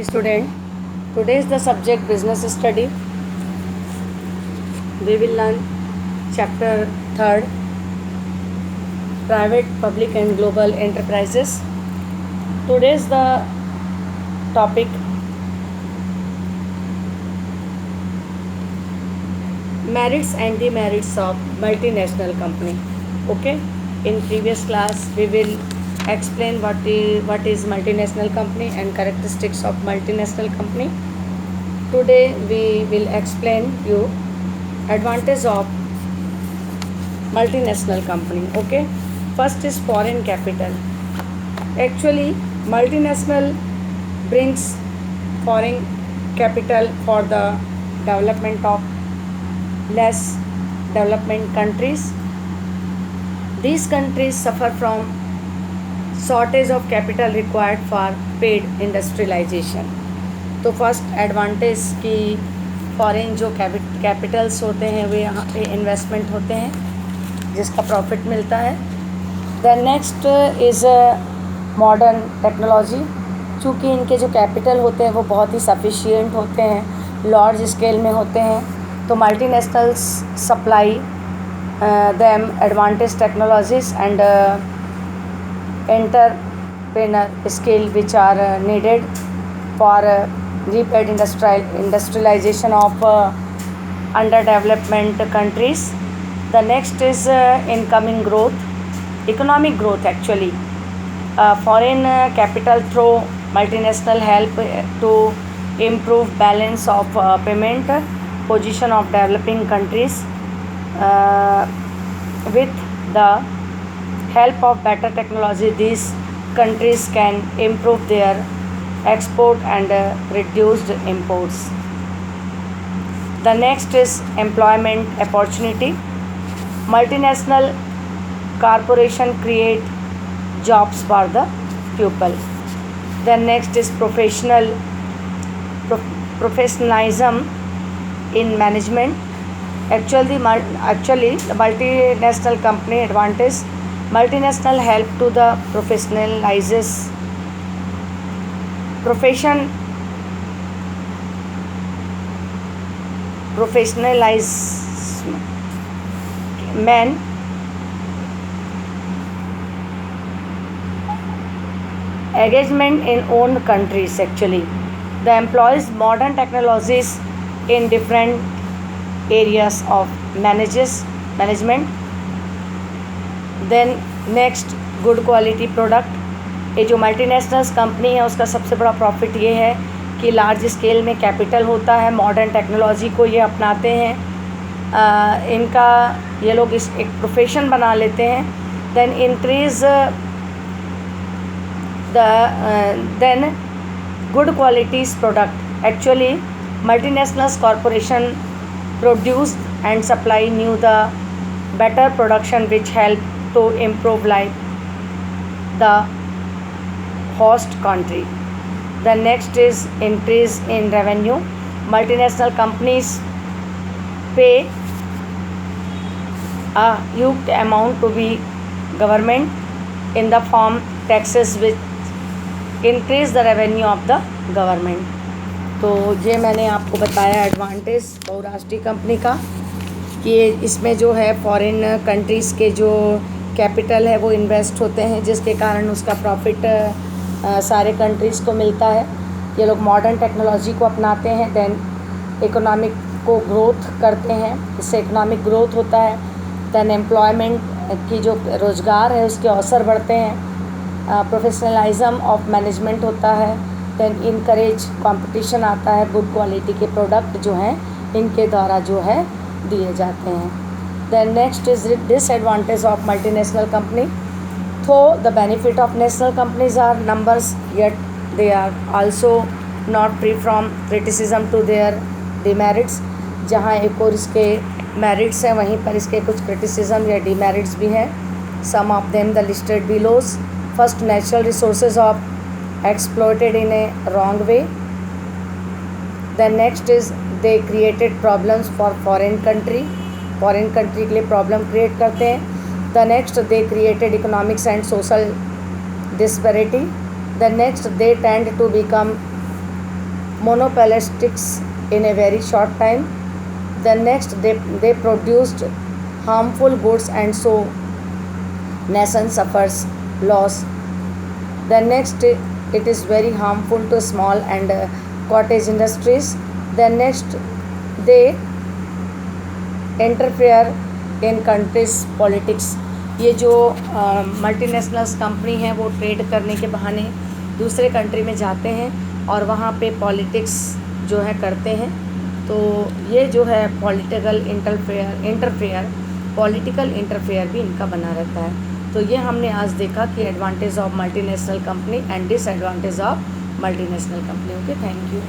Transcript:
Student, today is the subject business study. We will learn chapter 3rd, private, public and global enterprises. Today is the topic merits and demerits of multinational company. Okay, in previous class we will explain what is multinational company and characteristics of multinational company. Today we will explain you advantage of multinational company. Okay, first is foreign capital. Actually, multinational brings foreign capital for the development of less development countries. These countries suffer from shortage of capital required for paid industrialization. तो first advantage की foreign जो Capitals होते हैं वे यहाँ पे investment होते हैं जिसका प्रॉफिट मिलता है. The next is modern technology. चूँकि इनके जो कैपिटल होते हैं वो बहुत ही सफिशिएंट होते हैं, लार्ज स्केल में होते हैं, तो multinationals supply them advanced technologies and entrepreneur skill which are needed for rapid industrialization of underdevelopment countries. The next is incoming growth, economic growth. Actually, foreign capital through multinational help to improve balance of payment position of developing countries. With the help of better technology, these countries can improve their export and reduced imports. The next is employment opportunity. Multinational corporation create jobs for the people. The next is professionalism in management. Actually the multinational company advantage, multinational help to the professionalize men engagement in own countries. Actually, the employs modern technologies in different areas of management. Then next, good quality product. ये जो multinationals company है उसका सबसे बड़ा profit ये है कि large scale में कैपिटल होता है, मॉडर्न टेक्नोलॉजी को ये अपनाते हैं, इनका ये लोग इस एक प्रोफेशन बना लेते हैं. Then increase then good qualities product. Actually multinationals corporation produce and supply new the better production which help to improve life the host country. The next is increase in revenue. Multinational companies pay a huge amount to be government in the form taxes which increase the revenue of the government. तो ये मैंने आपको बताया advantage बहुराष्ट्रीय company का कि इसमें जो है फॉरेन कंट्रीज़ के जो कैपिटल है वो इन्वेस्ट होते हैं जिसके कारण उसका प्रॉफिट सारे कंट्रीज़ को मिलता है. ये लोग मॉडर्न टेक्नोलॉजी को अपनाते हैं, देन इकोनॉमिक को ग्रोथ करते हैं, इससे इकोनॉमिक ग्रोथ होता है. देन एम्प्लॉयमेंट की जो रोज़गार है उसके अवसर बढ़ते हैं, प्रोफेशनलिज्म ऑफ मैनेजमेंट होता है. देन इनकरेज कंपटीशन आता है, गुड क्वालिटी के प्रोडक्ट जो हैं इनके द्वारा जो है दिए जाते हैं. Then next is disadvantage of multinational company. Though the benefit of national companies are numbers yet they are also not free from criticism to their demerits. जहाँ एक और इसके मेरिट्स हैं वहीं पर इसके कुछ क्रिटिसिज्म या डिमेरिट्स भी हैं. Some of them the listed below. First, natural resources of exploited in a wrong way. The next is they created problems for foreign country के लिए प्रॉब्लम क्रिएट करते हैं. The next, they created economics and social disparity. The next, they tend to become monopolistics in a very short time. The next, they produced harmful goods, and so nation suffers loss. The next, it is very harmful to small and cottage industries. The next, they interfere in countries politics. ये जो multinationals company हैं वो trade करने के बहाने दूसरे country में जाते हैं और वहाँ पे पॉलिटिक्स जो है करते हैं। तो ये जो है पॉलिटिकल इंटरफेयर भी इनका बना रहता है। तो ये हमने आज देखा कि advantage of multinational company and disadvantage of multinational company. Okay, thank you.